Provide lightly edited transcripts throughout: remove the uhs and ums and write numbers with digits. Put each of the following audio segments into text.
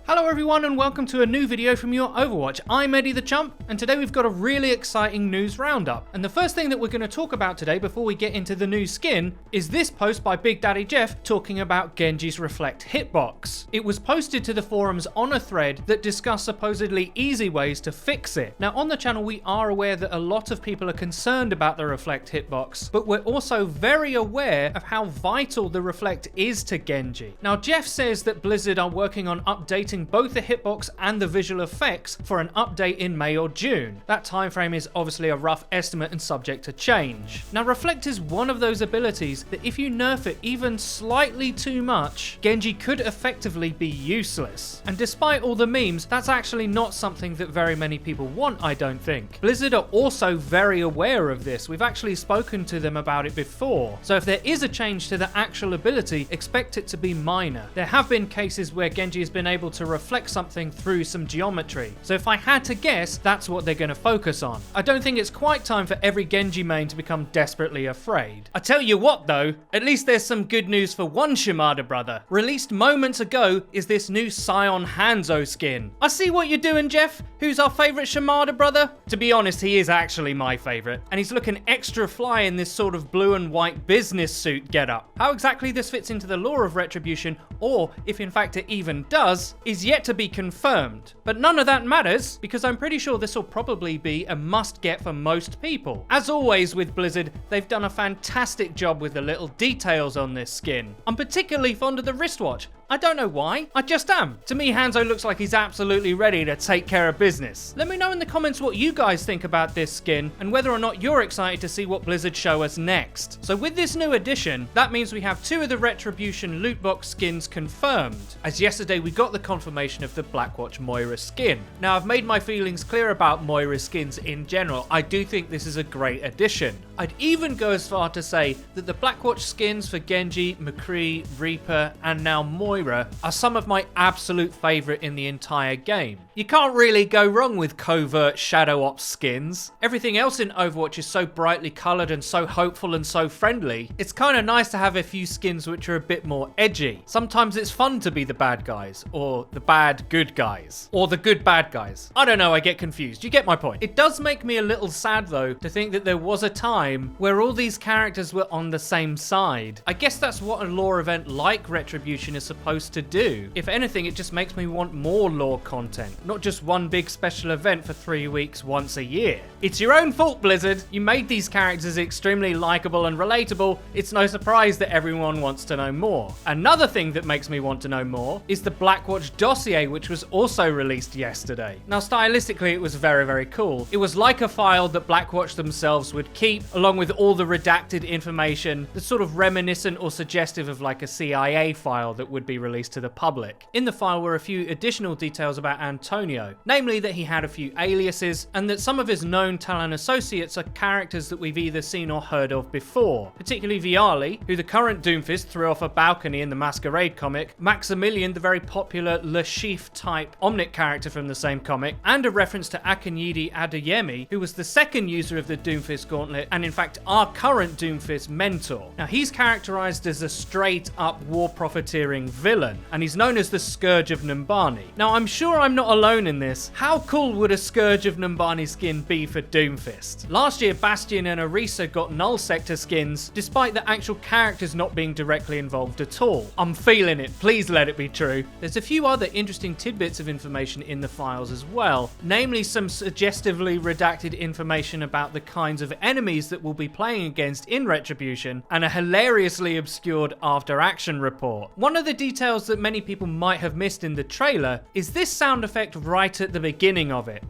Hello everyone and welcome to a new video from Your Overwatch. I'm Eddie the Chump and today we've got a really exciting news roundup. And the first thing that we're going to talk about today before we get into the new skin is this post by Big Daddy Jeff talking about Genji's Reflect hitbox. It was posted to the forums on a thread that discussed supposedly easy ways to fix it. Now on the channel we are aware that a lot of people are concerned about the Reflect hitbox, but we're also very aware of how vital the Reflect is to Genji. Now Jeff says that Blizzard are working on updating both the hitbox and the visual effects for an update in May or June. That time frame is obviously a rough estimate and subject to change. Now Reflect is one of those abilities that if you nerf it even slightly too much, Genji could effectively be useless. And despite all the memes, that's actually not something that very many people want, I don't think. Blizzard are also very aware of this. We've actually spoken to them about it before. So if there is a change to the actual ability, expect it to be minor. There have been cases where Genji has been able to reflect something through some geometry. So if I had to guess, that's what they're going to focus on. I don't think it's quite time for every Genji main to become desperately afraid. I tell you what though, at least there's some good news for one Shimada brother. Released moments ago is this new Scion Hanzo skin. I see what you're doing, Jeff. Who's our favourite Shimada brother? To be honest, he is actually my favourite, and he's looking extra fly in this sort of blue and white business suit getup. How exactly this fits into the lore of Retribution, or if in fact it even does, is yet to be confirmed. But none of that matters, because I'm pretty sure this will probably be a must-get for most people. As always with Blizzard, they've done a fantastic job with the little details on this skin. I'm particularly fond of the wristwatch. I don't know why, I just am. To me, Hanzo looks like he's absolutely ready to take care of business. Let me know in the comments what you guys think about this skin, and whether or not you're excited to see what Blizzard show us next. So with this new addition, that means we have 2 of the Retribution loot box skins confirmed, as yesterday we got the confirmation of the Blackwatch Moira skin. Now I've made my feelings clear about Moira skins in general. I do think this is a great addition. I'd even go as far to say that the Blackwatch skins for Genji, McCree, Reaper, and now Moira are some of my absolute favourite in the entire game. You can't really go wrong with covert Shadow Ops skins. Everything else in Overwatch is so brightly coloured and so hopeful and so friendly. It's kind of nice to have a few skins which are a bit more edgy. Sometimes it's fun to be the bad guys, or the bad good guys, or the good bad guys. I don't know, I get confused. You get my point. It does make me a little sad though to think that there was a time where all these characters were on the same side. I guess that's what a lore event like Retribution is supposed to do. If anything, it just makes me want more lore content, not just one big special event for 3 weeks once a year. It's your own fault, Blizzard. You made these characters extremely likable and relatable. It's no surprise that everyone wants to know more. Another thing that makes me want to know more is the Blackwatch Dossier, which was also released yesterday. Now stylistically it was very, very cool. It was like a file that Blackwatch themselves would keep, along with all the redacted information that's sort of reminiscent or suggestive of like a CIA file that would be released to the public. In the file were a few additional details about Antonio, namely that he had a few aliases and that some of his known Talon associates are characters that we've either seen or heard of before, particularly Viali, who the current Doomfist threw off a balcony in the Masquerade comic, Maximilian, the very popular Le Chiffre type Omnic character from the same comic, and a reference to Akenyidi Adeyemi, who was the second user of the Doomfist gauntlet and in fact our current Doomfist mentor. Now he's characterized as a straight up war profiteering villain, and he's known as the Scourge of Numbani. Now I'm sure I'm not alone in this. How cool would a Scourge of Numbani skin be for Doomfist? Last year Bastion and Orisa got Null Sector skins despite the actual characters not being directly involved at all. I'm feeling it, please let it be true. There's a few other interesting tidbits of information in the files as well, namely some suggestively redacted information about the kinds of enemies that we'll be playing against in Retribution, and a hilariously obscured after action report. One of the details that many people might have missed in the trailer is this sound effect right at the beginning of it.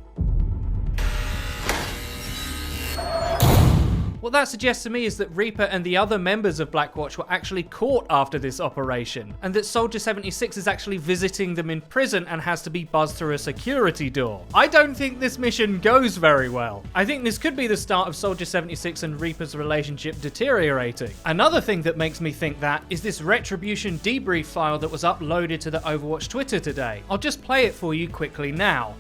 What that suggests to me is that Reaper and the other members of Blackwatch were actually caught after this operation, and that Soldier 76 is actually visiting them in prison and has to be buzzed through a security door. I don't think this mission goes very well. I think this could be the start of Soldier 76 and Reaper's relationship deteriorating. Another thing that makes me think that is this Retribution debrief file that was uploaded to the Overwatch Twitter today. I'll just play it for you quickly now.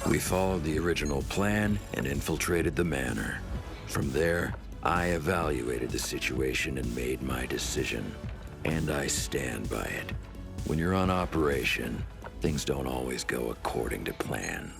We followed the original plan and infiltrated the manor. From there, I evaluated the situation and made my decision. And I stand by it. When you're on operation, things don't always go according to plan.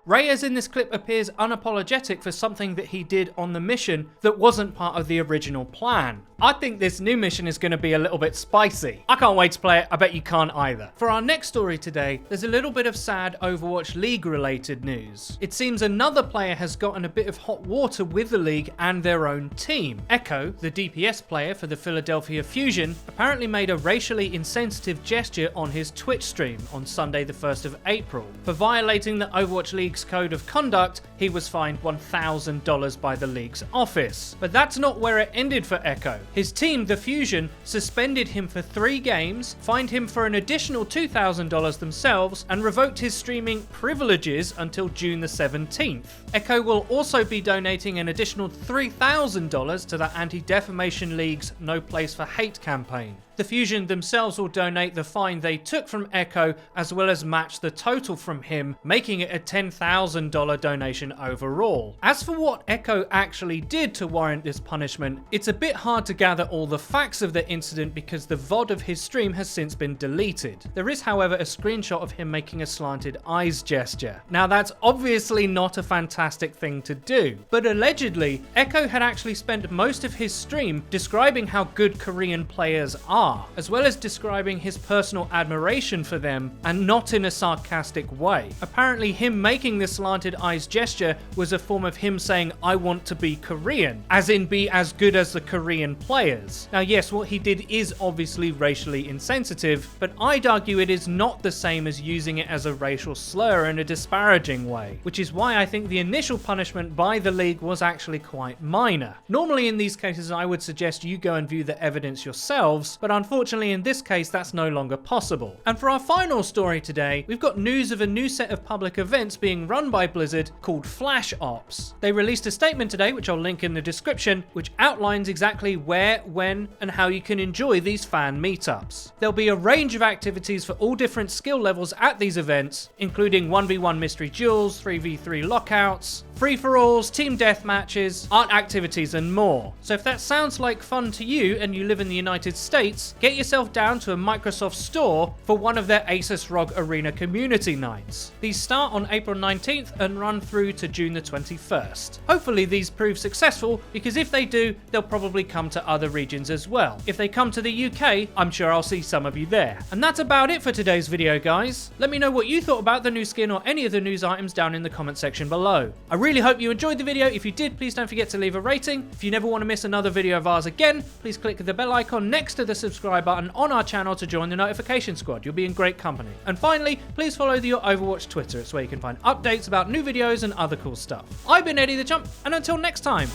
Reyes in this clip appears unapologetic for something that he did on the mission that wasn't part of the original plan. I think this new mission is going to be a little bit spicy. I can't wait to play it, I bet you can't either. For our next story today, there's a little bit of sad Overwatch League related news. It seems another player has gotten a bit of hot water with the league and their own team. Echo, the DPS player for the Philadelphia Fusion, apparently made a racially insensitive gesture on his Twitch stream on Sunday the 1st of April. For violating the Overwatch League's code of conduct, he was fined $1,000 by the league's office. But that's not where it ended for Echo. His team, the Fusion, suspended him for 3 games, fined him for an additional $2,000 themselves, and revoked his streaming privileges until June the 17th. Echo will also be donating an additional $3,000 to the Anti-Defamation League's No Place for Hate campaign. The Fusion themselves will donate the fine they took from Echo as well as match the total from him, making it a $10,000 donation overall. As for what Echo actually did to warrant this punishment, it's a bit hard to gather all the facts of the incident because the VOD of his stream has since been deleted. There is, however, a screenshot of him making a slanted eyes gesture. Now that's obviously not a fantastic thing to do, but allegedly Echo had actually spent most of his stream describing how good Korean players are, as well as describing his personal admiration for them, and not in a sarcastic way. Apparently him making this slanted eyes gesture was a form of him saying, I want to be Korean, as in be as good as the Korean players. Now yes, what he did is obviously racially insensitive, but I'd argue it is not the same as using it as a racial slur in a disparaging way, which is why I think the initial punishment by the league was actually quite minor. Normally in these cases I would suggest you go and view the evidence yourselves, but unfortunately in this case that's no longer possible. And for our final story today, we've got news of a new set of public events being run by Blizzard called Flash Ops. They released a statement today, which I'll link in the description, which outlines exactly where, when, and how you can enjoy these fan meetups. There'll be a range of activities for all different skill levels at these events, including 1v1 mystery duels, 3v3 lockouts, free-for-alls, team deathmatches, art activities, and more. So if that sounds like fun to you and you live in the United States, get yourself down to a Microsoft store for one of their Asus ROG Arena community nights. These start on April 19th and run through to June the 21st. Hopefully these prove successful, because if they do, they'll probably come to other regions as well. If they come to the UK, I'm sure I'll see some of you there. And that's about it for today's video, guys. Let me know what you thought about the new skin or any of the news items down in the comment section below. I really hope you enjoyed the video. If you did, please don't forget to leave a rating. If you never want to miss another video of ours again, please click the bell icon next to the subscribe button on our channel to join the notification squad. You'll be in great company. And finally, please follow the Your Overwatch Twitter. It's where you can find updates about new videos and other cool stuff. I've been Eddie the Chump, and until next time.